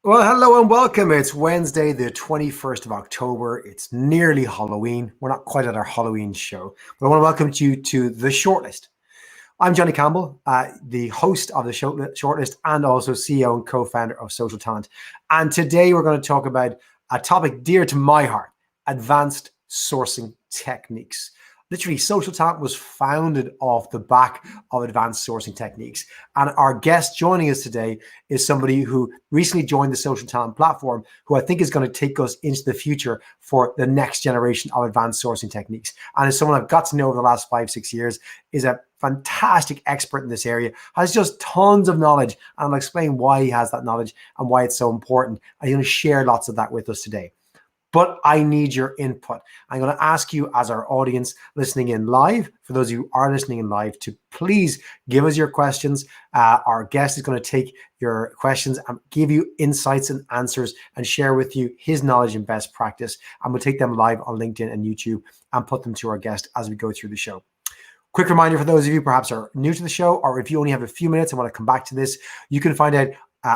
Well, hello and welcome. It's Wednesday, the 21st of October. It's nearly Halloween. We're not quite at our Halloween show, but I want to welcome you to The Shortlist. I'm Johnny Campbell, the host of The Shortlist and also CEO and co-founder of SocialTalent. And today we're going to talk about a topic dear to my heart, advanced sourcing techniques. Literally, SocialTalent was founded off the back of advanced sourcing techniques. And our guest joining us today is somebody who recently joined the SocialTalent platform, who I think is going to take us into the future for the next generation of advanced sourcing techniques. And as someone I've got to know over the last 5-6 years, is a fantastic expert in this area, has just tons of knowledge. And I'll explain why he has that knowledge and why it's so important. I'm going to share lots of that with us today. But I need your input. I'm going to ask you, as our audience listening in live, for those of you who are listening in live, to please give us your questions. Our guest is going to take your questions and give you insights and answers and share with you his knowledge and best practice. And we'll take them live on LinkedIn and YouTube and put them to our guest as we go through the show. Quick reminder for those of you perhaps are new to the show, or if you only have a few minutes and want to come back to this, you can find out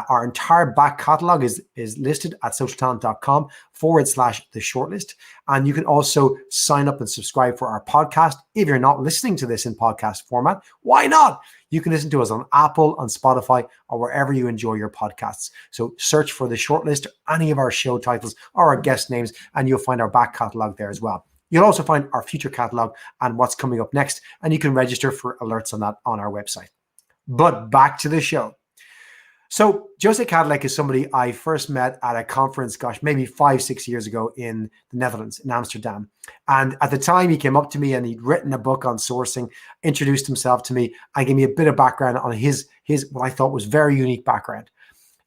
our entire back catalog is listed at socialtalent.com/the shortlist. And you can also sign up and subscribe for our podcast. If you're not listening to this in podcast format, why not? You can listen to us on Apple, on Spotify, or wherever you enjoy your podcasts. So search for the shortlist, or any of our show titles or our guest names, and you'll find our back catalog there as well. You'll also find our future catalog and what's coming up next, and you can register for alerts on that on our website. But back to the show. So José Kadlec is somebody I first met at a conference, maybe 5-6 years ago in the Netherlands, in Amsterdam. And at the time he came up to me and he'd written a book on sourcing, introduced himself to me and gave me a bit of background on his what I thought was very unique background.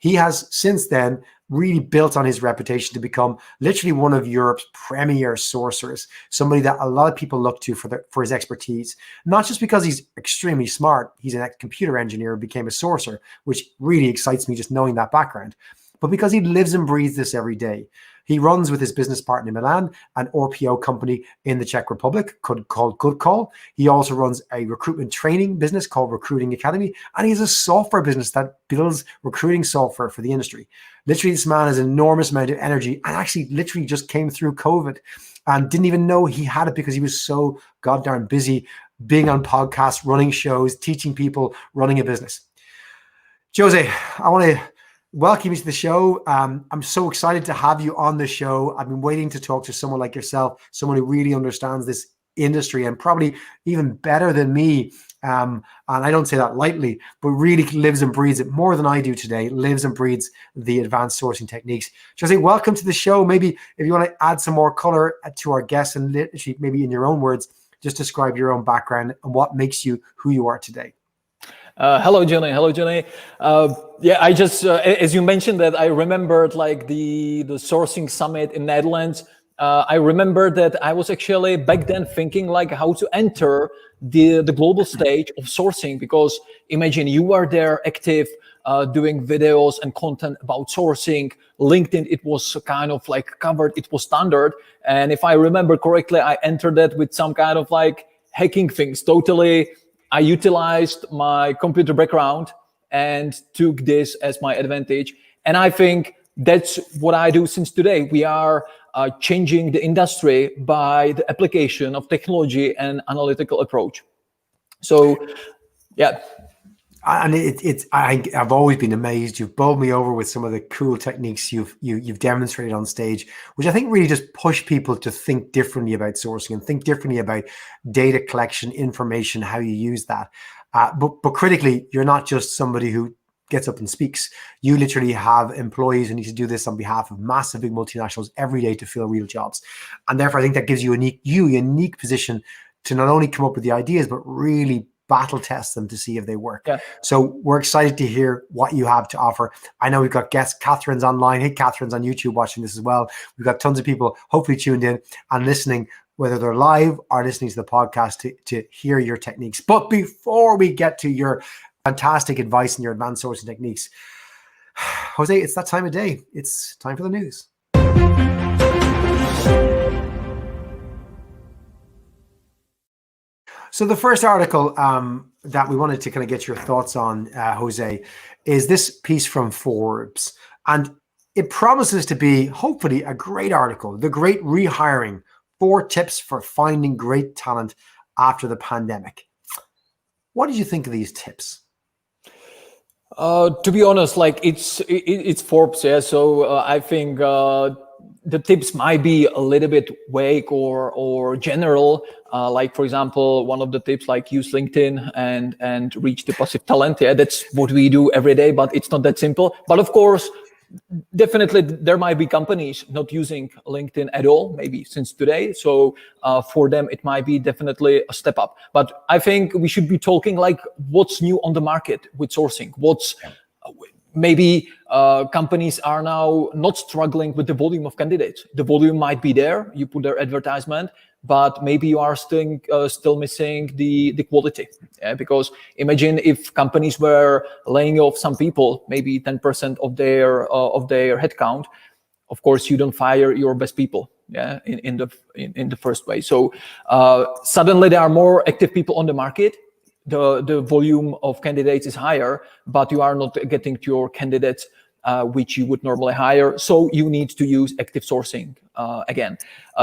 He has since then really built on his reputation to become literally one of Europe's premier sourcers, somebody that a lot of people look to for his expertise, not just because he's extremely smart. He's an ex-computer engineer who became a sourcer, which really excites me just knowing that background, but because he lives and breathes this every day. He runs with his business partner in Milan, an RPO company in the Czech Republic called Good Call. He also runs a recruitment training business called Recruiting Academy, and he has a software business that builds recruiting software for the industry. Literally, this man has an enormous amount of energy and actually literally just came through COVID and didn't even know he had it because he was so goddamn busy being on podcasts, running shows, teaching people, running a business. Jose, I want to welcome you to the show. I'm so excited to have you on the show. I've been waiting to talk to someone like yourself, someone who really understands this industry and probably even better than me. And I don't say that lightly, but really lives and breathes it more than I do today, lives and breathes the advanced sourcing techniques. Jose, welcome to the show. Maybe if you want to add some more color to our guests and literally maybe in your own words, just describe your own background and what makes you who you are today. Hello, Johnny. Hello, Johnny. I just, as you mentioned that, I remembered like the sourcing summit in Netherlands. I remember that I was actually back then thinking like how to enter the global stage of sourcing, because imagine you are there active, doing videos and content about sourcing. LinkedIn, it was kind of like covered, it was standard. And if I remember correctly, I entered that with some kind of like hacking things, totally. I utilized my computer background and took this as my advantage. And I think that's what I do since today. We are changing the industry by the application of technology and analytical approach. So, yeah. And I've always been amazed. You've bowled me over with some of the cool techniques you've demonstrated on stage, which I think really just push people to think differently about sourcing and think differently about data collection, information, how you use that. But critically, you're not just somebody who gets up and speaks. You literally have employees who need to do this on behalf of massive big multinationals every day to fill real jobs. And therefore, I think that gives you a unique position to not only come up with the ideas, but really battle test them to see if they work. Yeah. So we're excited to hear what you have to offer. I know we've got guests, Catherine's online. Hey, Catherine's on YouTube watching this as well. We've got tons of people hopefully tuned in and listening, whether they're live or listening to the podcast to hear your techniques. But before we get to your fantastic advice and your advanced sourcing techniques, Jose, it's that time of day. It's time for the news. So the first article that we wanted to kind of get your thoughts on, Jose, is this piece from Forbes. And It promises to be, hopefully, a great article, The Great Rehiring, 4 tips for finding great talent after the pandemic. What did you think of these tips? To be honest, like it's Forbes, yeah. So I think the tips might be a little bit vague or general. Like for example, one of the tips, like use LinkedIn and reach the passive talent. Yeah, that's what we do every day, but it's not that simple. But of course, definitely there might be companies not using LinkedIn at all, maybe since today. So for them, it might be definitely a step up. But I think we should be talking like what's new on the market with sourcing. What's maybe companies are now not struggling with the volume of candidates. The volume might be there. You put their advertisement, but maybe you are still missing the quality. Yeah? Because imagine if companies were laying off some people, maybe 10% of their headcount. Of course, you don't fire your best people. Yeah, in the first way. So suddenly there are more active people on the market. The volume of candidates is higher, but you are not getting to your candidates which you would normally hire. So you need to use active sourcing again.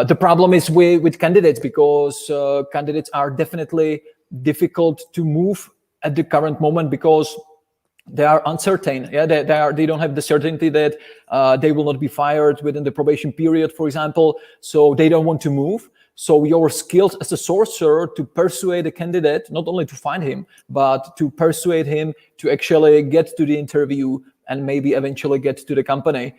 The problem is with candidates, because candidates are definitely difficult to move at the current moment because they are uncertain. Yeah, they don't have the certainty that they will not be fired within the probation period, for example. So they don't want to move. So your skills as a sourcer to persuade a candidate, not only to find him, but to persuade him to actually get to the interview and maybe eventually get to the company,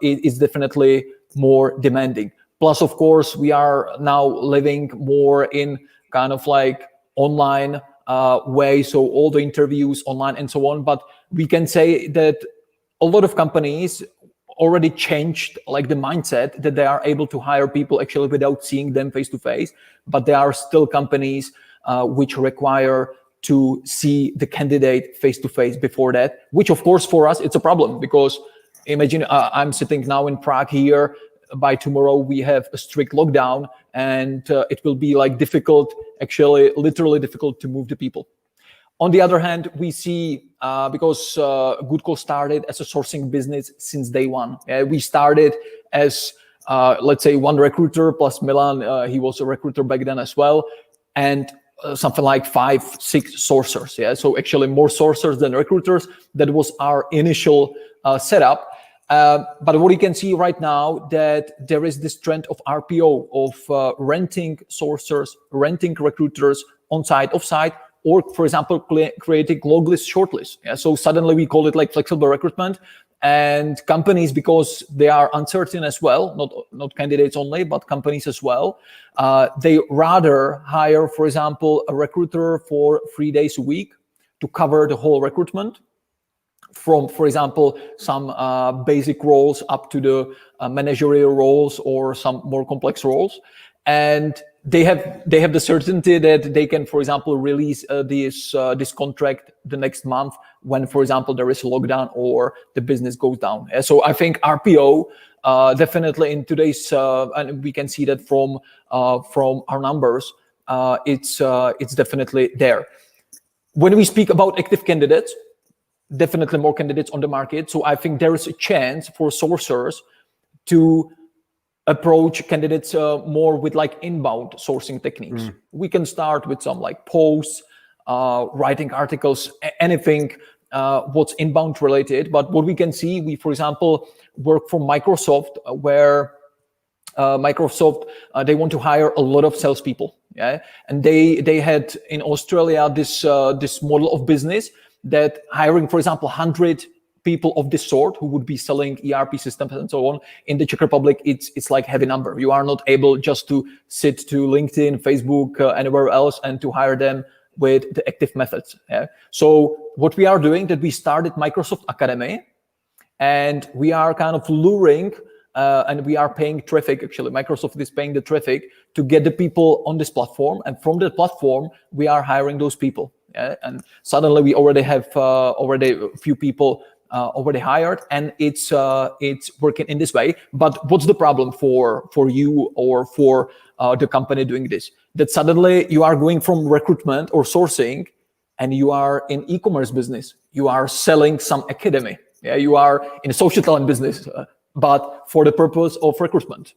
is definitely more demanding. Plus, of course, we are now living more in kind of like online way, so all the interviews online and so on. But we can say that a lot of companies already changed like the mindset that they are able to hire people actually without seeing them face to face, but there are still companies which require to see the candidate face to face before that, which of course for us it's a problem, because imagine I'm sitting now in Prague here. By tomorrow we have a strict lockdown, and it will be like difficult, actually literally difficult to move the people. On the other hand, we see, because Goodcall started as a sourcing business since day one. We started as, let's say, one recruiter plus Milan. He was a recruiter back then as well. And something like 5-6 sourcers. Yeah, so actually more sourcers than recruiters. That was our initial setup. But what you can see right now, that there is this trend of RPO, of renting sourcers, renting recruiters on site, off site, or for example, creating log list, shortlist. Yeah, so suddenly we call it like flexible recruitment, and companies, because they are uncertain as well, not candidates only, but companies as well, they rather hire, for example, a recruiter for 3 days a week to cover the whole recruitment, from, for example, some basic roles up to the managerial roles or some more complex roles. And they have the certainty that they can, for example, release this contract the next month when, for example, there is a lockdown or the business goes down. So I think RPO definitely in today's, and we can see that from our numbers, it's definitely there. When we speak about active candidates, definitely more candidates on the market. So I think there is a chance for sourcers to approach candidates more with like inbound sourcing techniques. We can start with some like posts, writing articles, anything what's inbound related. But what we can see, we, for example, work for Microsoft, where Microsoft, they want to hire a lot of salespeople. Yeah, and they had in Australia this model of business that hiring, for example, 100 people of this sort who would be selling ERP systems and so on in the Czech Republic, it's like heavy number. You are not able just to sit to LinkedIn, Facebook, anywhere else, and to hire them with the active methods. Yeah? So what we are doing, that we started Microsoft Academy, and we are kind of luring and we are paying traffic. Actually, Microsoft is paying the traffic to get the people on this platform, and from the platform we are hiring those people. Yeah? And suddenly we already have already a few people already hired, and it's working in this way. But what's the problem for you or for the company doing this? That suddenly you are going from recruitment or sourcing, and you are in e-commerce business. You are selling some academy. Yeah, you are in a social talent business, but for the purpose of recruitment.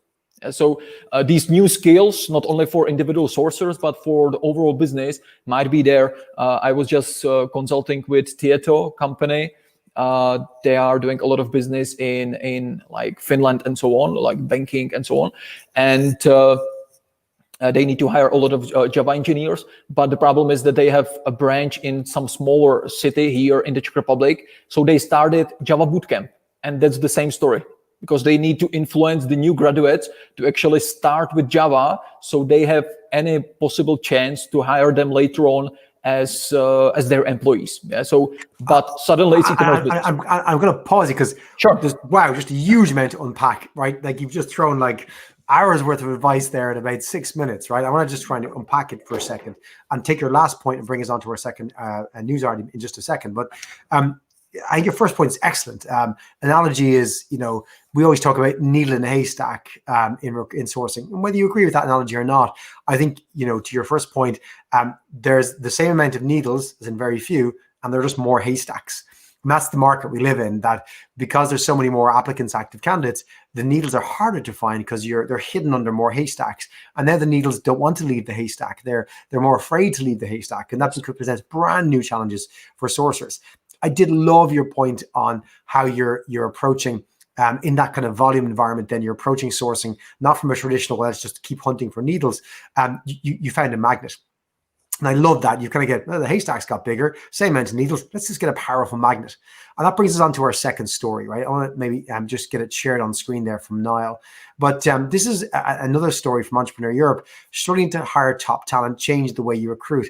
So these new skills, not only for individual sourcers, but for the overall business, might be there. I was just consulting with Tieto company. They are doing a lot of business in like Finland and so on, like banking and so on. And they need to hire a lot of Java engineers, but the problem is that they have a branch in some smaller city here in the Czech Republic. So they started Java Bootcamp, and that's the same story, because they need to influence the new graduates to actually start with Java, so they have any possible chance to hire them later on as their employees. Yeah. So, but suddenly it's e-commerce business. I'm going to pause it because Sure. Just a huge amount to unpack, right? Like you've just thrown like hours worth of advice there in about 6 minutes, right? I want to just try and unpack it for a second and take your last point and bring us on to our second news article in just a second. But I think your first point is excellent. Analogy is, we always talk about needle in a haystack in sourcing. And whether you agree with that analogy or not, I think, to your first point, there's the same amount of needles as in very few, and there are just more haystacks. And that's the market we live in, that because there's so many more applicants, active candidates, the needles are harder to find because they're hidden under more haystacks. And then the needles don't want to leave the haystack. They're more afraid to leave the haystack. And that presents brand new challenges for sourcers. I did love your point on how you're approaching in that kind of volume environment. Then you're approaching sourcing not from a traditional, let's just keep hunting for needles. You found a magnet. And I love that. You kind of get, the haystacks got bigger, same amount of needles. Let's just get a powerful magnet. And that brings us on to our second story, right? I want to maybe just get it shared on screen there from Niall. But this is another story from Entrepreneur Europe. Struggling to hire top talent, change the way you recruit.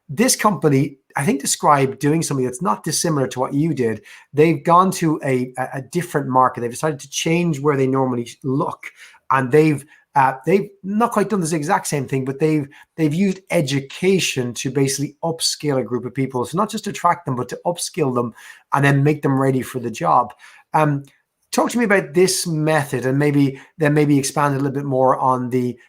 This company, I think, described doing something that's not dissimilar to what you did. They've gone to a different market. They've decided to change where they normally look. And they've not quite done this exact same thing, but they've used education to basically upskill a group of people. So not just attract them, but to upskill them and then make them ready for the job. Talk to me about this method, and maybe expand a little bit more on the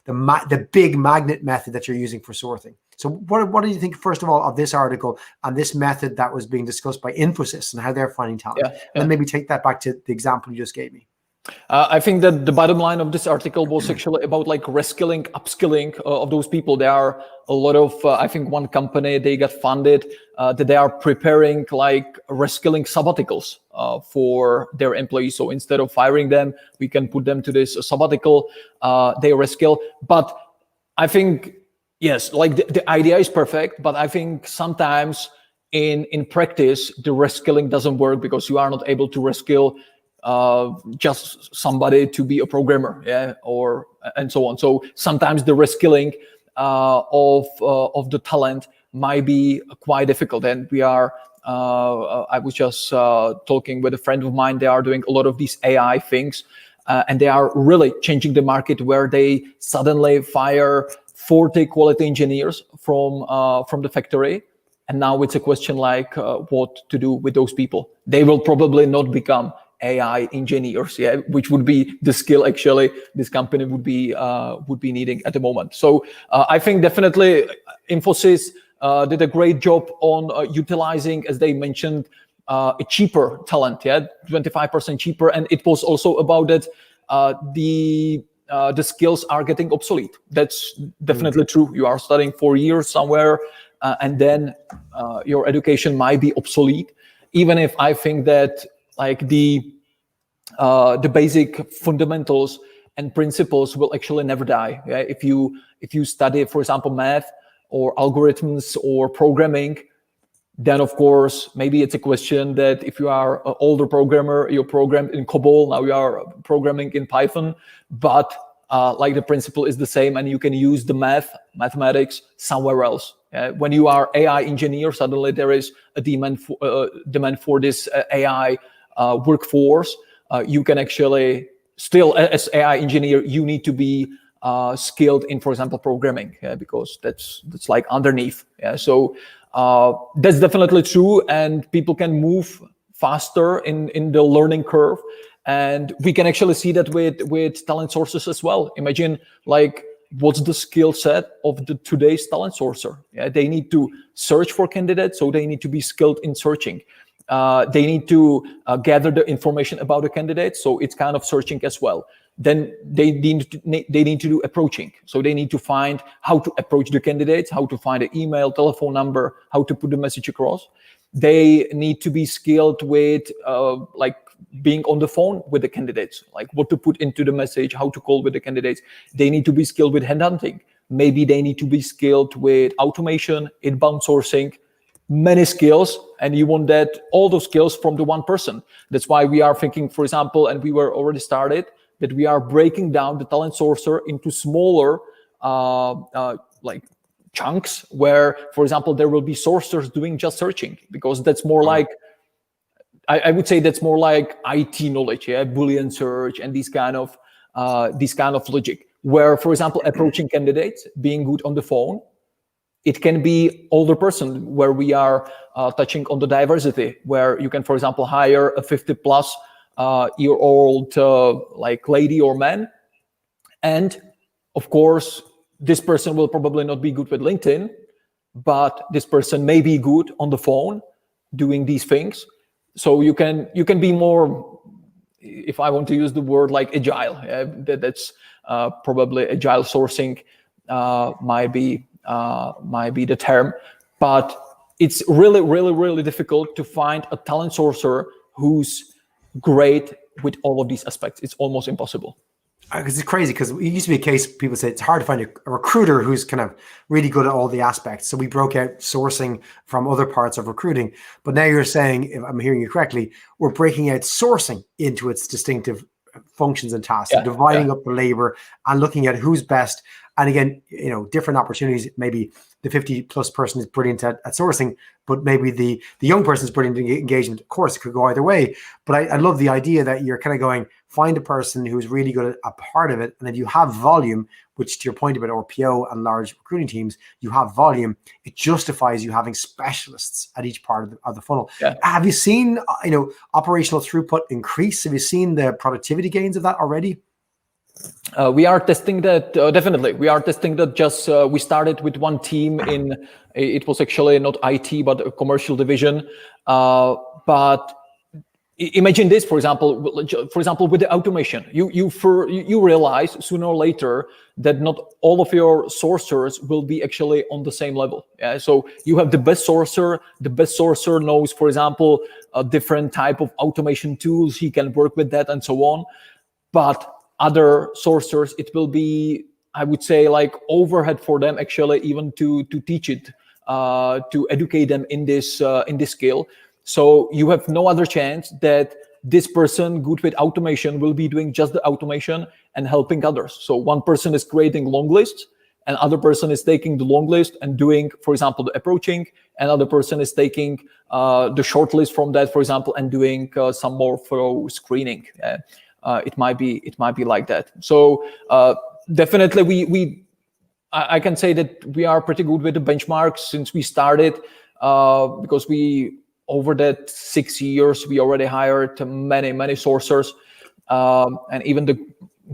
big magnet method that you're using for sourcing. So what do you think, first of all, of this article and this method that was being discussed by Infosys and how they're finding talent? Yeah. And then maybe take that back to the example you just gave me. I think that the bottom line of this article was actually about like reskilling, upskilling of those people. There are a lot of, I think one company, they got funded that they are preparing like reskilling sabbaticals for their employees. So instead of firing them, we can put them to this sabbatical, they reskill. But I think, yes, like the idea is perfect, but I think sometimes in practice, the reskilling doesn't work because you are not able to reskill just somebody to be a programmer, yeah, and so on. So sometimes the reskilling of the talent might be quite difficult. And we are, I was just talking with a friend of mine. They are doing a lot of these AI things, and they are really changing the market where they suddenly fire 40 quality engineers from the factory. And now it's a question like what to do with those people. They will probably not become AI engineers, yeah, which would be the skill actually this company would be needing at the moment. So I think definitely Infosys did a great job on utilizing, as they mentioned, a cheaper talent, yeah, 25% cheaper, and it was also about that the skills are getting obsolete. That's definitely true. You are studying 4 years somewhere, and then your education might be obsolete. Even if I think that like the basic fundamentals and principles will actually never die. Yeah? If you study, for example, math or algorithms or programming, then of course maybe it's a question that if you are an older programmer, you programmed in COBOL, now you are programming in Python, but like the principle is the same, and you can use the mathematics somewhere else. When you are AI engineer, suddenly there is a demand for this AI workforce. You can actually still, as AI engineer, you need to be skilled in, for example, programming, because that's like underneath. Yeah? So that's definitely true, and people can move faster in the learning curve. And we can actually see that with talent sources as well. Imagine like what's the skill set of today's talent sourcer? Yeah, they need to search for candidates, so they need to be skilled in searching. They need to gather the information about the candidate, so it's kind of searching as well. Then they need to do approaching, so they need to find how to approach the candidates, how to find an email, telephone number, how to put the message across. They need to be skilled with like being on the phone with the candidates, like what to put into the message, how to call with the candidates. They need to be skilled with headhunting. Maybe they need to be skilled with automation, inbound sourcing, many skills, and you want that all those skills from the one person. That's why we are thinking, for example, and we were already started, that we are breaking down the talent sourcer into smaller like chunks where, for example, there will be sourcers doing just searching, because that's more like, I would say that's more like IT knowledge, Boolean search and these kind of logic. Where, for example, approaching candidates, being good on the phone, it can be older person where we are touching on the diversity, where you can, for example, hire a 50+ year old like lady or man, and of course this person will probably not be good with LinkedIn, but this person may be good on the phone doing these things. So you can be more, if I want to use the word like agile, that's probably agile sourcing might be the term, but it's really difficult to find a talent sourcer who's great with all of these aspects. It's almost impossible. Because it's crazy, because it used to be a case people say it's hard to find a recruiter who's kind of really good at all the aspects. So we broke out sourcing from other parts of recruiting. But now you're saying, if I'm hearing you correctly, we're breaking out sourcing into its distinctive functions and tasks, dividing up the labor and looking at who's best. And again, different opportunities. Maybe the 50+ person is brilliant at sourcing, but maybe the young person is brilliant at engagement. Of course, it could go either way. But I love the idea that you're kind of going, find a person who's really good at a part of it. And if you have volume, which to your point about RPO and large recruiting teams, you have volume, it justifies you having specialists at each part of the funnel. Yeah. Have you seen, operational throughput increase? Have you seen the productivity gains of that already? We are testing that, definitely. We are testing that. Just we started with one team it was actually not IT, but a commercial division. But imagine this, for example, with the automation, you realize sooner or later that not all of your sourcers will be actually on the same level. Yeah? So you have the best sourcer. The best sourcer knows, for example, a different type of automation tools. He can work with that and so on. But other sourcers, it will be, I would say, like overhead for them actually even to teach it, to educate them in this skill. So you have no other chance that this person good with automation will be doing just the automation and helping others. So one person is creating long lists, and other person is taking the long list and doing, for example, the approaching. Another person is taking the short list from that, for example, and doing some more thorough screening. It might be like that. So definitely I can say that we are pretty good with the benchmarks since we started, because over that 6 years we already hired many sourcers, and even the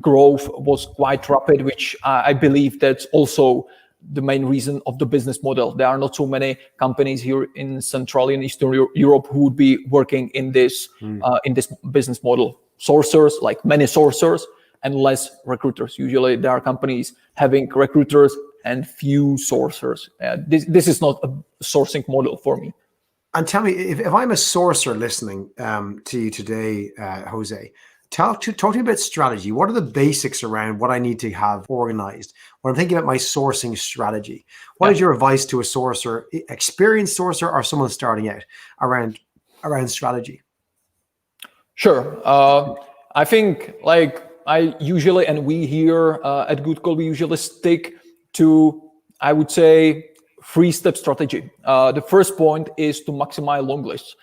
growth was quite rapid, which I believe that's also the main reason of the business model. There are not so many companies here in Central and Eastern Europe who would be working in this business model. Sourcers, like many sourcers, and less recruiters. Usually there are companies having recruiters and few sourcers. This is not a sourcing model for me. And tell me, if I'm a sourcer listening to you today, Jose, talk to me about strategy. What are the basics around what I need to have organized when I'm thinking about my sourcing strategy? What is your advice to a sourcer, experienced sourcer, or someone starting out around strategy? Sure. I think like I usually, and we here at Good Call, we usually stick to, I would say, 3-step strategy. The first point is to maximize long lists.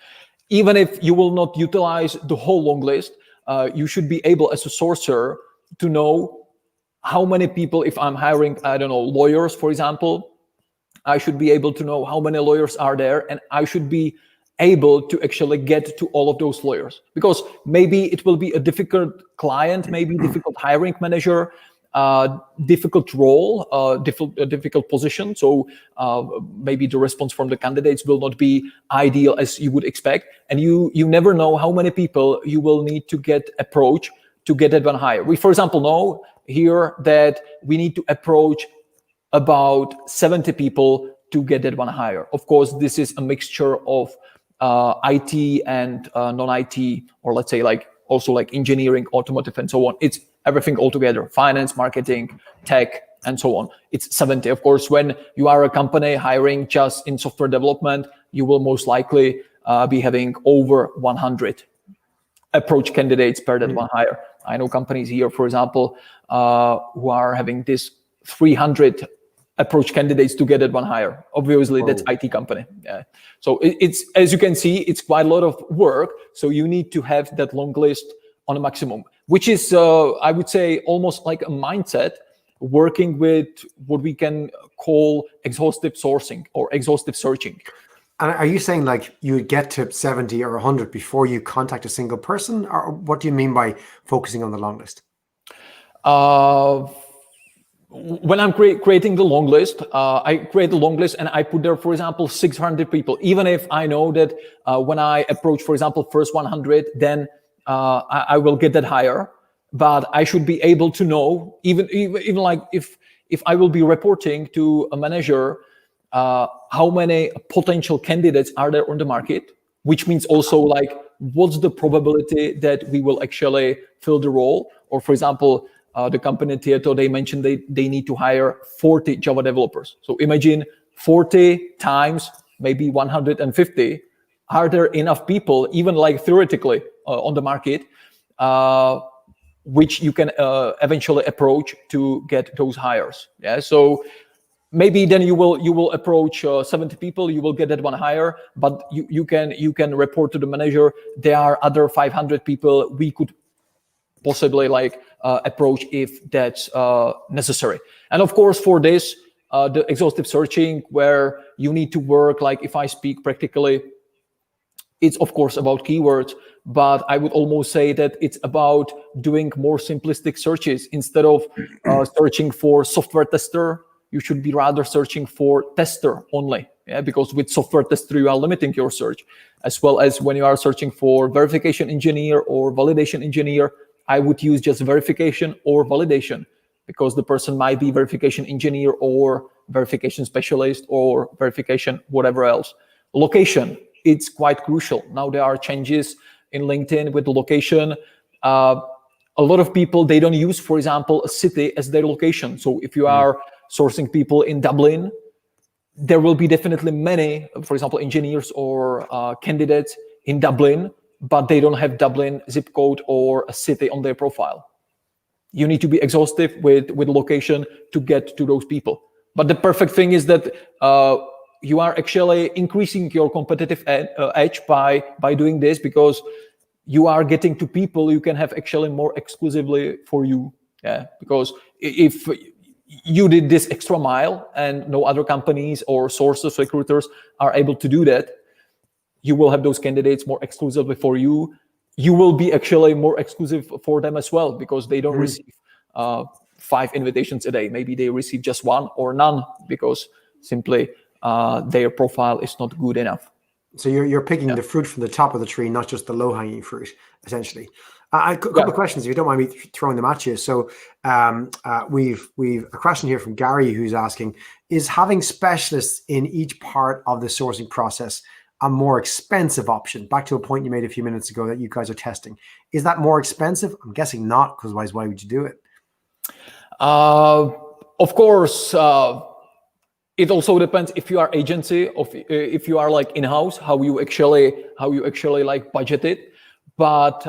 Even if you will not utilize the whole long list, you should be able as a sourcer to know how many people, if I'm hiring, I don't know, lawyers, for example, I should be able to know how many lawyers are there, and I should be able to actually get to all of those lawyers, because maybe it will be a difficult client, maybe difficult hiring manager, difficult role, difficult position. So maybe the response from the candidates will not be ideal as you would expect. And you never know how many people you will need to get approach to get that one higher. We, for example, know here that we need to approach about 70 people to get that one higher. Of course, this is a mixture of IT and non-IT, or let's say like also like engineering, automotive, and so on. It's everything all together: finance, marketing, tech, and so on. It's 70. Of course, when you are a company hiring just in software development, you will most likely be having over 100 approach candidates per that one hire. I know companies here, for example, who are having this 300 approach candidates to get that one hire. Obviously, that's IT company. Yeah. So it's, as you can see, it's quite a lot of work. So you need to have that long list on a maximum, which is, I would say, almost like a mindset, working with what we can call exhaustive sourcing or exhaustive searching. And are you saying like you would get to 70 or 100 before you contact a single person? Or what do you mean by focusing on the long list? When I'm creating the long list, I create the long list and I put there, for example, 600 people. Even if I know that when I approach, for example, first 100, then I will get that higher. But I should be able to know, even like if I will be reporting to a manager, how many potential candidates are there on the market, which means also like what's the probability that we will actually fill the role. Or for example, the company Tieto, they mentioned they need to hire 40 Java developers. So imagine 40 times maybe 150. Are there enough people, even like theoretically on the market, which you can eventually approach to get those hires? Yeah. So maybe then you will approach 70 people, you will get that one hire, but you can report to the manager, there are other 500 people we could possibly like approach if that's necessary. And of course, for this, the exhaustive searching, where you need to work, like if I speak practically, it's of course about keywords, but I would almost say that it's about doing more simplistic searches. Instead of searching for software tester, you should be rather searching for tester only. Yeah, because with software tester, you are limiting your search, as well as when you are searching for verification engineer or validation engineer, I would use just verification or validation, because the person might be verification engineer or verification specialist or verification whatever else. Location, it's quite crucial. Now there are changes in LinkedIn with the location. A lot of people, they don't use, for example, a city as their location. So if you are sourcing people in Dublin, there will be definitely many, for example, engineers or candidates in Dublin, but they don't have Dublin zip code or a city on their profile. You need to be exhaustive with location to get to those people. But the perfect thing is that you are actually increasing your competitive edge by doing this, because you are getting to people you can have actually more exclusively for you. Yeah, because if you did this extra mile and no other companies or sources, recruiters are able to do that, you will have those candidates more exclusively for you. You will be actually more exclusive for them as well, because they don't receive 5 invitations a day. Maybe they receive just 1 or none, because simply their profile is not good enough. So you're picking the fruit from the top of the tree, not just the low-hanging fruit, essentially. A couple of questions, if you don't mind me throwing them at you. So we've a question here from Gary, who's asking, is having specialists in each part of the sourcing process a more expensive option? Back to a point you made a few minutes ago that you guys are testing. Is that more expensive? I'm guessing not, because otherwise why would you do it? Of course, it also depends if you are agency, or if you are like in-house, how you actually like budget it. But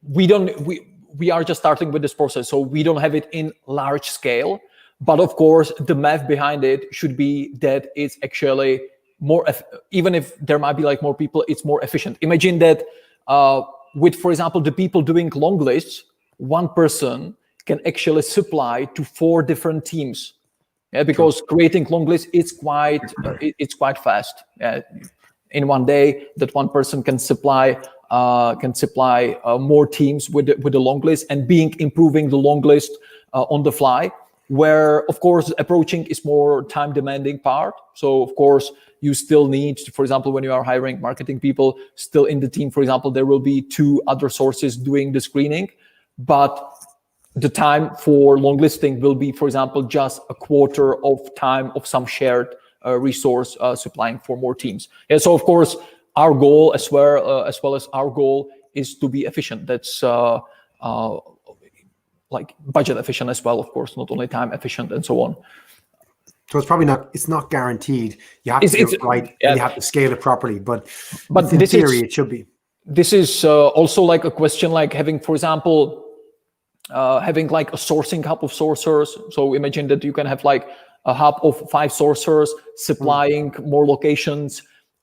we are just starting with this process, so we don't have it in large scale. But of course, the math behind it should be that it's actually more, even if there might be like more people, it's more efficient. Imagine that with, for example, the people doing long lists, one person can actually supply to 4 different teams. Yeah, because creating long lists it's quite fast. In one day, that one person can supply more teams with the long list and improving the long list on the fly, where of course approaching is more time demanding part. So of course you still need, for example, when you are hiring marketing people, still in the team, for example, there will be 2 other sources doing the screening, but the time for long listing will be, for example, just a quarter of time of some shared resource supplying for more teams. Yeah, so of course our goal as well as our goal is to be efficient. That's like budget efficient as well, of course, not only time efficient and so on. So it's not guaranteed. You have to do it right, and you have to scale it properly. But in theory, it should be. This is also like a question, like having, for example, having like a sourcing hub of sourcers. So imagine that you can have like a hub of 5 sourcers supplying more locations,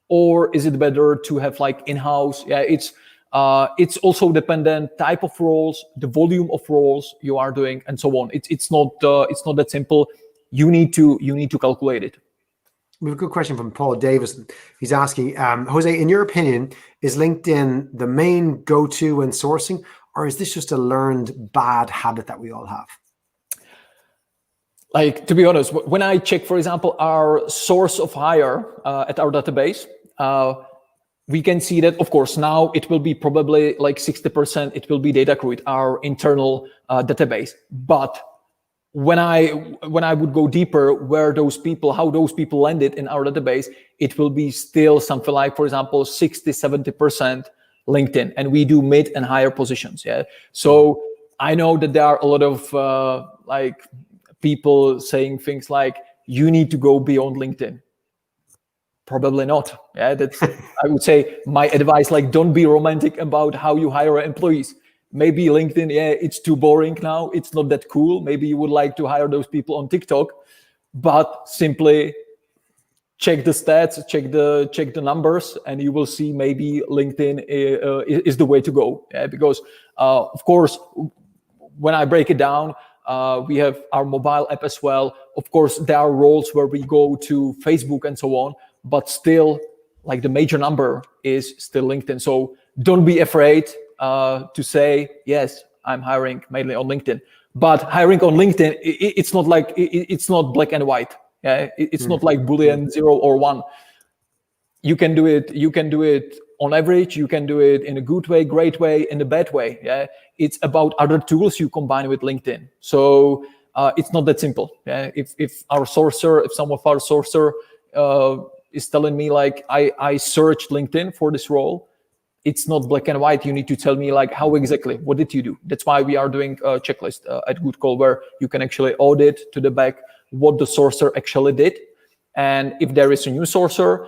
or is it better to have like in-house? Yeah, it's also dependent type of roles, the volume of roles you are doing, and so on. It's not that simple. You need to calculate it. We have a good question from Paul Davis. He's asking, Jose, in your opinion, is LinkedIn the main go-to when sourcing, or is this just a learned bad habit that we all have? Like, to be honest, when I check, for example, our source of hire at our database, we can see that, of course, now it will be probably like 60%, it will be DataCruit, our internal database. But when I would go deeper, how those people landed in our database, it will be still something like, for example, 60-70% LinkedIn, and we do mid and higher positions. Yeah, so I know that there are a lot of like people saying things like, you need to go beyond LinkedIn. Probably not. Yeah, that's I would say my advice, like, don't be romantic about how you hire employees. Maybe LinkedIn, yeah, it's too boring now. It's not that cool. Maybe you would like to hire those people on TikTok, but simply check the stats, check the numbers, and you will see maybe LinkedIn is the way to go. Yeah, because of course, when I break it down, we have our mobile app as well. Of course, there are roles where we go to Facebook and so on, but still, like, the major number is still LinkedIn. So don't be afraid to say, yes, I'm hiring mainly on LinkedIn. But hiring on LinkedIn, it's not like it's not black and white. Yeah, it's not like Boolean 0 or 1. You can do it. You can do it on average. You can do it in a good way, great way, in a bad way. Yeah, it's about other tools you combine with LinkedIn. So it's not that simple. Yeah, if some of our sourcer is telling me, like, I searched LinkedIn for this role, it's not black and white. You need to tell me, like, how exactly, what did you do? That's why we are doing a checklist at Good Call, where you can actually audit to the back what the sourcer actually did. And if there is a new sourcer,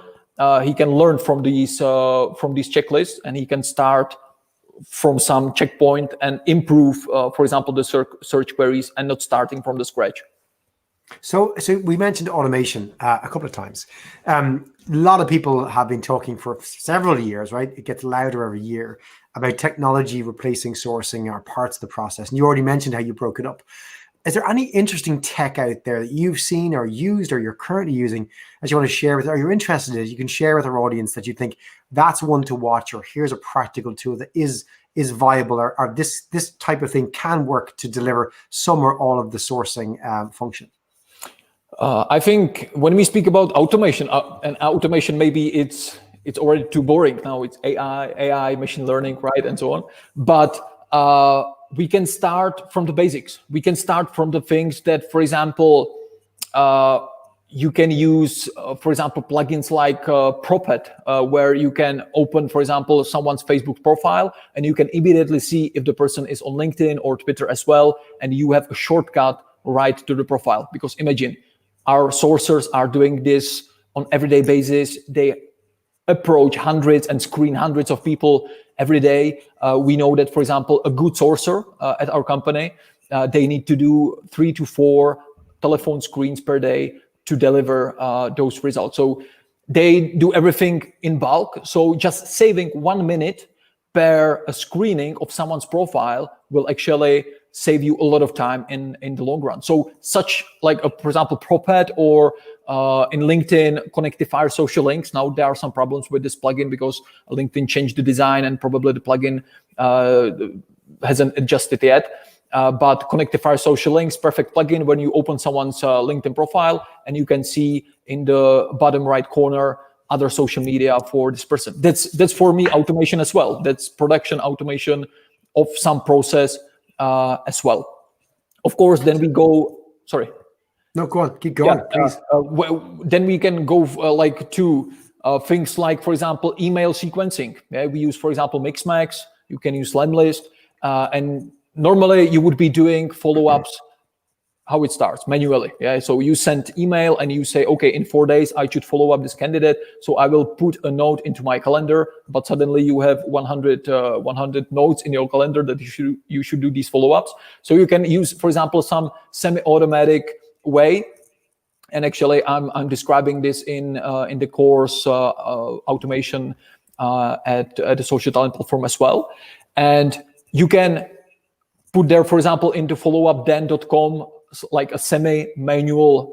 he can learn from these checklists, and he can start from some checkpoint and improve, for example, the search queries, and not starting from the scratch. So we mentioned automation a couple of times. A lot of people have been talking for several years, right? It gets louder every year about technology replacing sourcing or parts of the process. And you already mentioned how you broke it up. Is there any interesting tech out there that you've seen or used or you're currently using that you want to share with, or you're interested in, you can share with our audience, that you think that's one to watch, or here's a practical tool that is viable, or this type of thing can work to deliver some or all of the sourcing function? I think when we speak about automation, and automation, maybe it's already too boring now. It's AI, machine learning, right, and so on. But we can start from the basics. We can start from the things that, for example, you can use, for example, plugins like Prophet, where you can open, for example, someone's Facebook profile, and you can immediately see if the person is on LinkedIn or Twitter as well, and you have a shortcut right to the profile. Because imagine, our sourcers are doing this on everyday basis. They approach hundreds and screen hundreds of people every day. We know that, for example, a good sourcer at our company, they need to do 3 to 4 telephone screens per day to deliver those results. So they do everything in bulk. So just saving 1 minute prepare a screening of someone's profile will actually save you a lot of time in the long run. So such like, for example, Prophet or in LinkedIn, Connectifier social links. Now there are some problems with this plugin because LinkedIn changed the design and probably the plugin hasn't adjusted yet. But Connectifier social links, perfect plugin when you open someone's LinkedIn profile and you can see in the bottom right corner other social media for this person. That's for me automation as well. That's production automation of some process as well. Of course, then we go. Sorry. No, go on. Keep going, please. Then we can go like to things like, for example, email sequencing. Yeah, we use, for example, Mixmax. You can use Lemlist, and normally you would be doing follow-ups. How it starts manually. Yeah. So you send email and you say, okay, in 4 days I should follow up this candidate. So I will put a note into my calendar, but suddenly you have 100 notes in your calendar that you should do these follow-ups. So you can use, for example, some semi-automatic way. And actually I'm describing this in the course automation at the SocialTalent platform as well. And you can put there, for example, into followupden.com like a semi-manual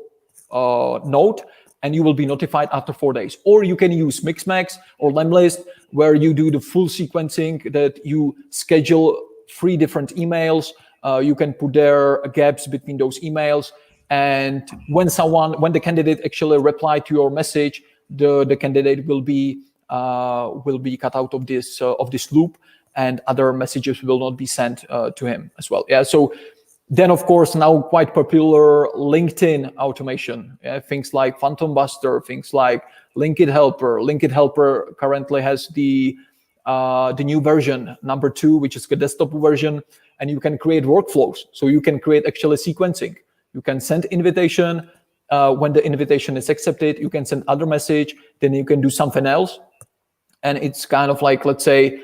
note, and you will be notified after 4 days. Or you can use Mixmax or Lemlist, where you do the full sequencing, that you schedule 3 different emails. You can put there gaps between those emails, and when the candidate actually replied to your message, the candidate will be cut out of this loop, and other messages will not be sent to him as well. Yeah. So then, of course, now quite popular LinkedIn automation. Yeah, things like Phantom Buster, things like LinkedIn Helper. LinkedIn Helper currently has the new version, number 2, which is the desktop version, and you can create workflows. So you can create actually sequencing. You can send invitation. When the invitation is accepted, you can send other message. Then you can do something else, and it's kind of like, let's say,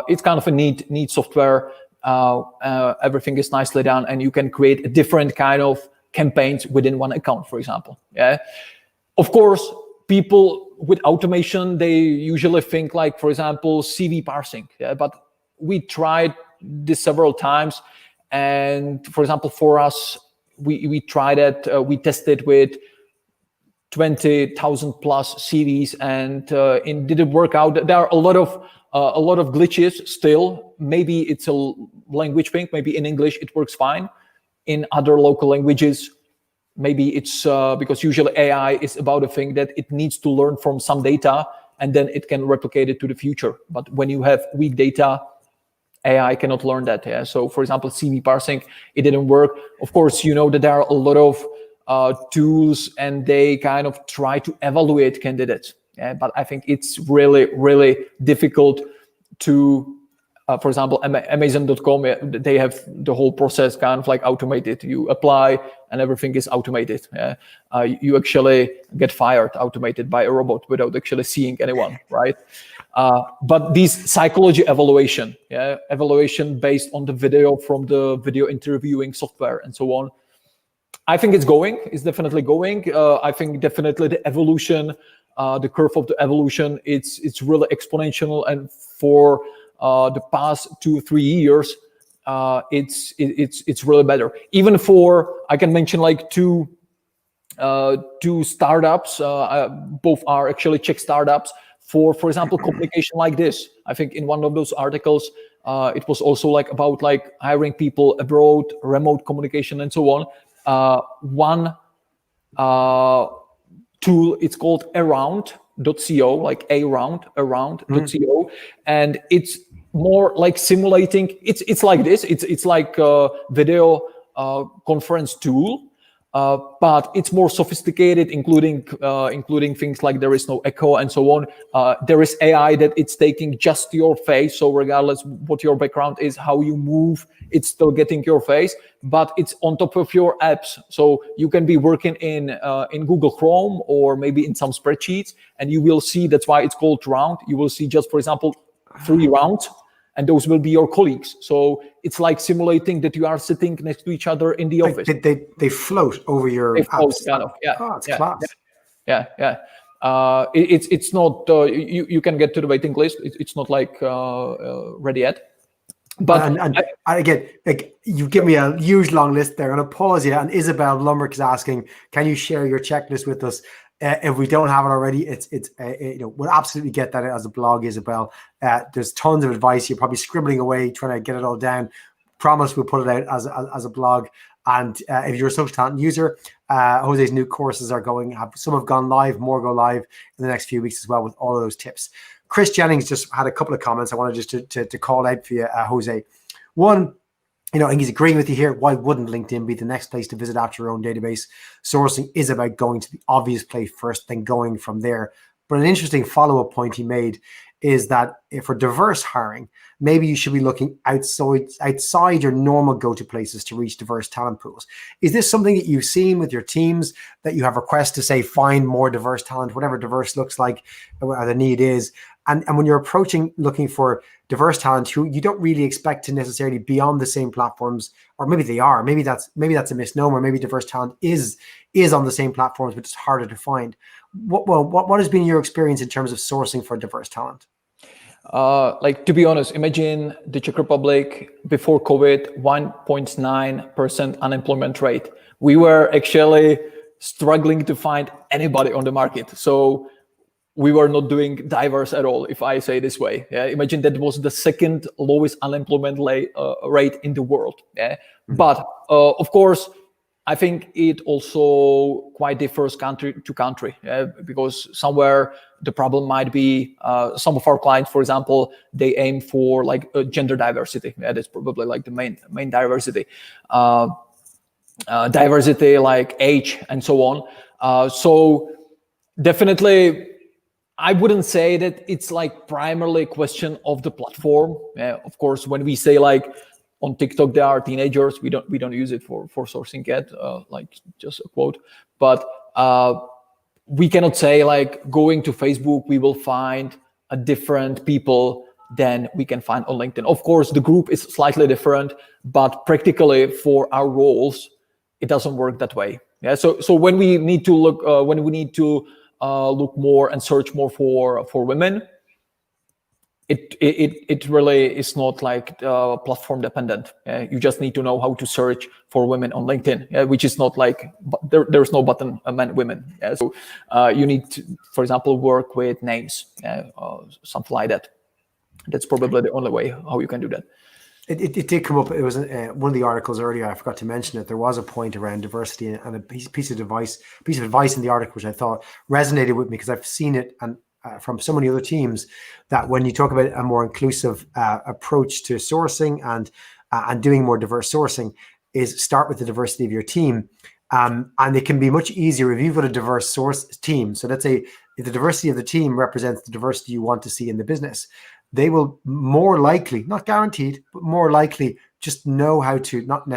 it's kind of a neat software. Everything is nicely done, and you can create a different kind of campaigns within one account, for example. Yeah. Of course, people with automation, they usually think like, for example, CV parsing. Yeah. But we tried this several times, and for example, for us, we tried it. We tested with 20,000 plus CVs, and it didn't work out. There are a lot of glitches still. Maybe it's a language thing. Maybe in English it works fine. In other local languages, maybe it's because usually AI is about a thing that it needs to learn from some data, and then it can replicate it to the future. But when you have weak data, AI cannot learn that. Yeah. So, for example, CV parsing, it didn't work. Of course, you know that there are a lot of tools, and they kind of try to evaluate candidates. Yeah, but I think it's really, really difficult to, for example, Amazon.com, they have the whole process kind of like automated. You apply and everything is automated. Yeah? You actually get fired automated by a robot without actually seeing anyone, right? But this psychology evaluation, yeah, evaluation based on the video from the video interviewing software and so on, I think it's definitely going. I think definitely the evolution, the curve of the evolution, it's really exponential. And for the past 2-3 years, it's really better. Even for, I can mention like two startups, both are actually Czech startups. For example, communication like this. I think in one of those articles, it was also like about like hiring people abroad, remote communication, and so on. One tool, it's called around.co, like around.co, and it's more like simulating. It's like this. It's like a video conference tool, but it's more sophisticated, including things like there is no echo and so on. There is AI that it's taking just your face, so regardless what your background is, how you move, it's still getting your face, but it's on top of your apps. So you can be working in Google Chrome or maybe in some spreadsheets, and you will see, that's why it's called round. You will see just, for example, 3 rounds, and those will be your colleagues. So it's like simulating that you are sitting next to each other in the office. They float over your they float, apps. kind of, yeah. Oh, it's yeah, class. Yeah. It's not you can get to the waiting list. It's not like ready yet. But and again, like, you give me a huge long list there. I'm going to pause you. And Isabel Lumberg is asking, can you share your checklist with us? If we don't have it already, we'll absolutely get that as a blog, Isabel. There's tons of advice. You're probably scribbling away, trying to get it all down. Promise we'll put it out as a blog. And if you're a SocialTalent user, Jose's new courses are some have gone live, more go live in the next few weeks as well with all of those tips. Chris Jennings just had a couple of comments I wanted just to call out for you, Jose. One, I think he's agreeing with you here. Why wouldn't LinkedIn be the next place to visit after your own database? Sourcing is about going to the obvious place first, then going from there. But an interesting follow-up point he made is that if for diverse hiring, maybe you should be looking outside your normal go-to places to reach diverse talent pools. Is this something that you've seen with your teams, that you have requests to say, find more diverse talent, whatever diverse looks like, or the need is? And when you're looking for diverse talent who you don't really expect to necessarily be on the same platforms, or maybe they are, maybe that's a misnomer. Maybe diverse talent is on the same platforms, but it's harder to find. What has been your experience in terms of sourcing for diverse talent? To be honest, imagine the Czech Republic before COVID, 1.9% unemployment rate. We were actually struggling to find anybody on the market. So we were not doing diverse at all, if I say this way. Yeah? Imagine that was the second lowest unemployment rate in the world. Yeah? Mm-hmm. But of course, I think it also quite differs country to country, because somewhere the problem might be some of our clients, for example, they aim for like gender diversity. Yeah, that's probably like the main diversity. Diversity like age and so on. So definitely, I wouldn't say that it's like primarily a question of the platform. Of course, when we say like on TikTok there are teenagers, we don't use it for sourcing yet, like just a quote. But we cannot say like going to Facebook we will find a different people than we can find on LinkedIn. Of course, the group is slightly different, but practically for our roles, it doesn't work that way. Yeah. So when we need to look, look more and search more for women, it really is not like platform dependent. You just need to know how to search for women on LinkedIn, which is not like there's no button men women. So you need to, for example, work with names, something like that. That's probably the only way how you can do that. It did come up. It was one of the articles earlier. I forgot to mention it. There was a point around diversity and a piece of advice in the article which I thought resonated with me, because I've seen it and from so many other teams, that when you talk about a more inclusive approach to sourcing and doing more diverse sourcing, is start with the diversity of your team, and it can be much easier if you've got a diverse source team. So let's say if the diversity of the team represents the diversity you want to see in the business, they will more likely, not guaranteed, but more likely just know how to not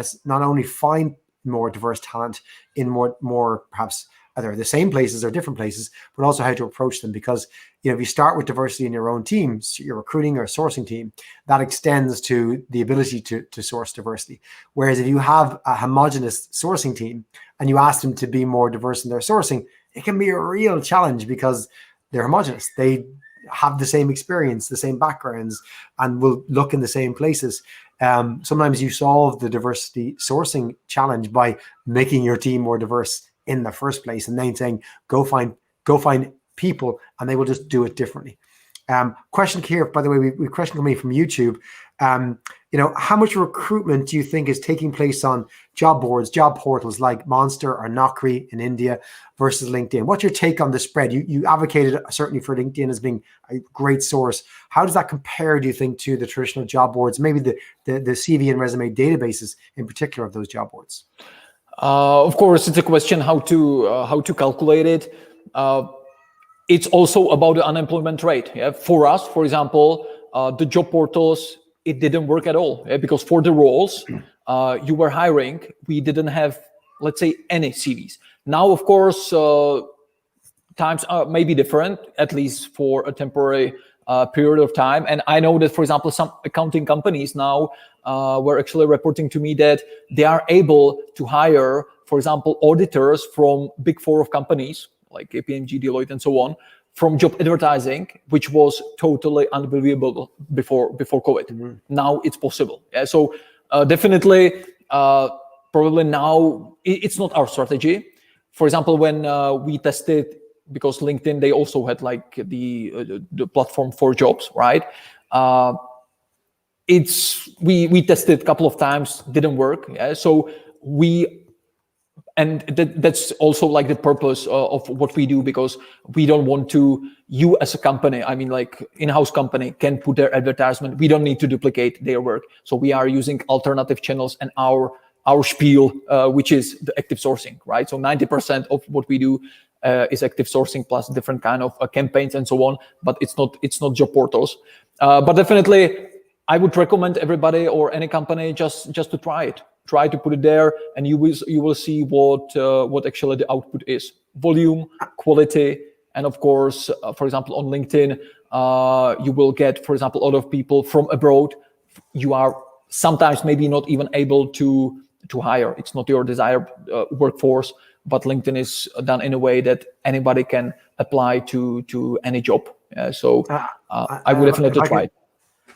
only find more diverse talent in more perhaps either the same places or different places, but also how to approach them. Because if you start with diversity in your own teams, your recruiting or sourcing team, that extends to the ability to source diversity. Whereas if you have a homogenous sourcing team and you ask them to be more diverse in their sourcing, it can be a real challenge because they're homogenous. They have the same experience, the same backgrounds, and will look in the same places. Sometimes you solve the diversity sourcing challenge by making your team more diverse in the first place, and then saying, go find people, and they will just do it differently. Question here, by the way, we question coming from YouTube. How much recruitment do you think is taking place on job boards, job portals like Monster or Naukri in India versus LinkedIn? What's your take on the spread? You advocated certainly for LinkedIn as being a great source. How does that compare, do you think, to the traditional job boards, maybe the CV and resume databases in particular of those job boards? Of course, it's a question how to calculate it. It's also about the unemployment rate. Yeah? For us, for example, the job portals, it didn't work at all, because for the roles you were hiring, we didn't have, let's say, any CVs. Now, of course, times are maybe different, at least for a temporary period of time. And I know that, for example, some accounting companies now were actually reporting to me that they are able to hire, for example, auditors from Big Four of companies, like KPMG, Deloitte, and so on, from job advertising, which was totally unbelievable before COVID. Now it's possible. Yeah, so definitely, probably now it's not our strategy. For example, when we tested, because LinkedIn, they also had like the platform for jobs, right? We tested a couple of times, didn't work. Yeah, so that's also like the purpose of what we do, because we don't want to, you as a company, I mean like in-house company, can put their advertisement. We don't need to duplicate their work. So we are using alternative channels and our spiel, which is the active sourcing, right? So 90% of what we do is active sourcing plus different kind of campaigns and so on, but it's not job portals. But definitely, I would recommend everybody or any company just to try it. Try to put it there, and you will see what actually the output is: volume, quality, and of course, for example, on LinkedIn, you will get, for example, a lot of people from abroad. You are sometimes maybe not even able to hire. It's not your desired workforce, but LinkedIn is done in a way that anybody can apply to any job. So I would definitely try it.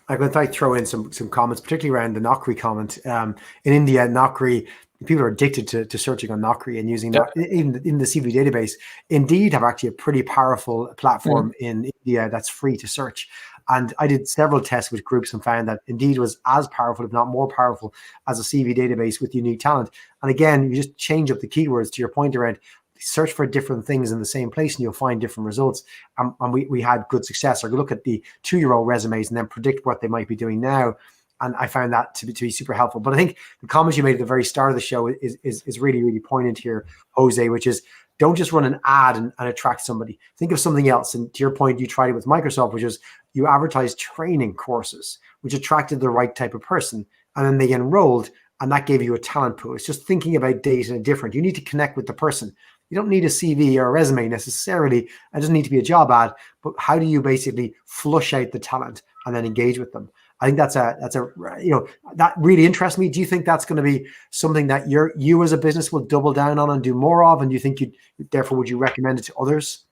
I'm going to throw in some comments, particularly around the Naukri comment. In India, Naukri, people are addicted to searching on Naukri and using that in the CV database. Indeed have actually a pretty powerful platform in India that's free to search. And I did several tests with groups and found that Indeed was as powerful, if not more powerful, as a CV database with unique talent. And again, you just change up the keywords to your point around search for different things in the same place and you'll find different results. And we had good success. Or look at the 2-year-old resumes and then predict what they might be doing now. And I found that to be super helpful. But I think the comments you made at the very start of the show is really, really poignant here, Jose, which is don't just run an ad and attract somebody. Think of something else. And to your point, you tried it with Microsoft, which is you advertised training courses, which attracted the right type of person. And then they enrolled and that gave you a talent pool. It's just thinking about data different. You need to connect with the person. You don't need a CV or a resume necessarily. It doesn't need to be a job ad, but how do you basically flush out the talent and then engage with them? I think that's that really interests me. Do you think that's going to be something that you as a business will double down on and do more of? And do you think therefore would you recommend it to others?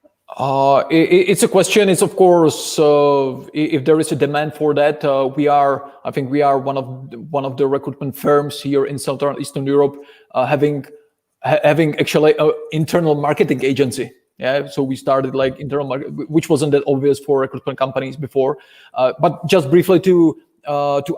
It's a question. It's of course, if there is a demand for that, I think we are one of the recruitment firms here in Southern Eastern Europe, having actually an internal marketing agency. Yeah, so we started like internal market, which wasn't that obvious for recruitment companies before. But just briefly to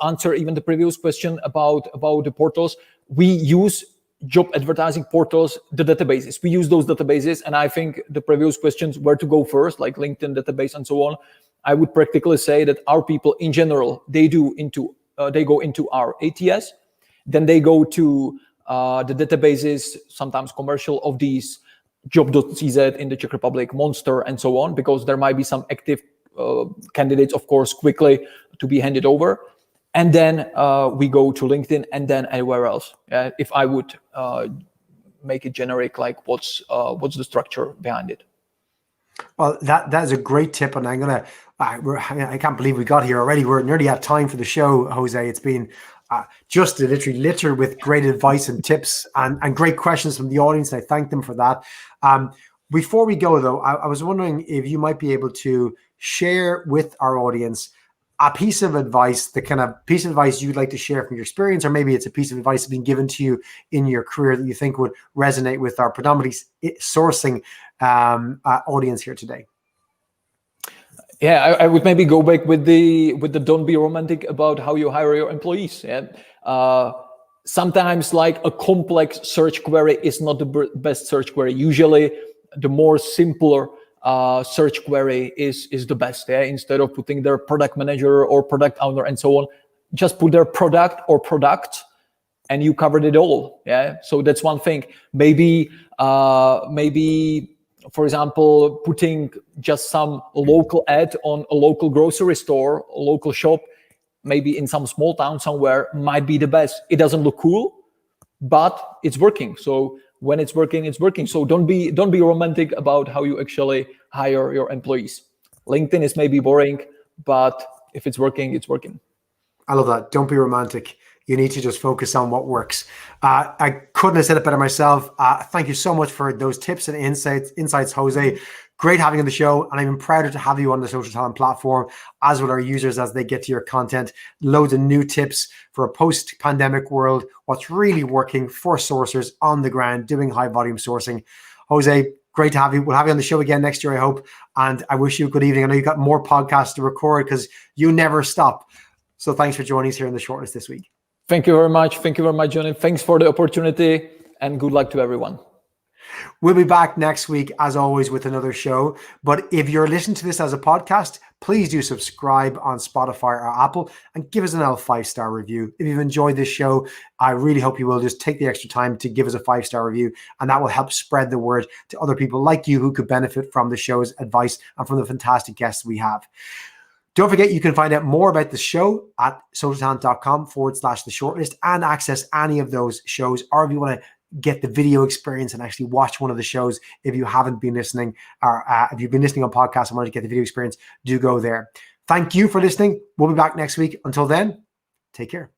answer even the previous question about the portals, we use job advertising portals, the databases. We use those databases, and I think the previous questions where to go first, like LinkedIn database and so on. I would practically say that our people in general, they go into our ATS, then they go to the databases, sometimes commercial, of these job.cz in the Czech Republic, Monster, and so on, because there might be some active candidates, of course, quickly to be handed over. And then we go to LinkedIn and then anywhere else. If I would make it generic, like what's the structure behind it? Well, that is a great tip, and I can't believe we got here already. We're nearly at time for the show, Jose. It's been just literally littered with great advice and tips and great questions from the audience. And I thank them for that. Before we go, though, I was wondering if you might be able to share with our audience a piece of advice, the kind of piece of advice you'd like to share from your experience, or maybe it's a piece of advice that's been given to you in your career that you think would resonate with our predominantly sourcing audience here today. Yeah, I would maybe go back with the don't be romantic about how you hire your employees. Yeah. Sometimes like a complex search query is not the best search query. Usually the more simpler search query is the best. Yeah? Instead of putting their product manager or product owner and so on, just put their product or product and you covered it all. Yeah. So that's one thing. Maybe for example, putting just some local ad on a local grocery store, a local shop, maybe in some small town somewhere, might be the best. It doesn't look cool, but it's working. So when it's working, it's working. So don't be romantic about how you actually hire your employees. LinkedIn is maybe boring, but if it's working, it's working. I love that. Don't be romantic. You need to just focus on what works. I couldn't have said it better myself. Thank you so much for those tips and insights, Jose. Great having you on the show, and I'm even prouder to have you on the Social Talent platform, as will our users as they get to your content. Loads of new tips for a post-pandemic world, what's really working for sourcers on the ground, doing high-volume sourcing. Jose, great to have you. We'll have you on the show again next year, I hope, and I wish you a good evening. I know you've got more podcasts to record because you never stop. So thanks for joining us here in the Shortlist this week. Thank you very much. Thank you very much, Johnny. Thanks for the opportunity, and good luck to everyone. We'll be back next week, as always, with another show. But if you're listening to this as a podcast, please do subscribe on Spotify or Apple and give us an 5-star review. If you've enjoyed this show, I really hope you will just take the extra time to give us a 5-star review, and that will help spread the word to other people like you who could benefit from the show's advice and from the fantastic guests we have. Don't forget, you can find out more about the show at socialtalent.com/the shortlist and access any of those shows, or if you want to get the video experience and actually watch one of the shows, if you haven't been listening, or if you've been listening on podcasts and want to get the video experience, do go there. Thank you for listening. We'll be back next week. Until then, take care.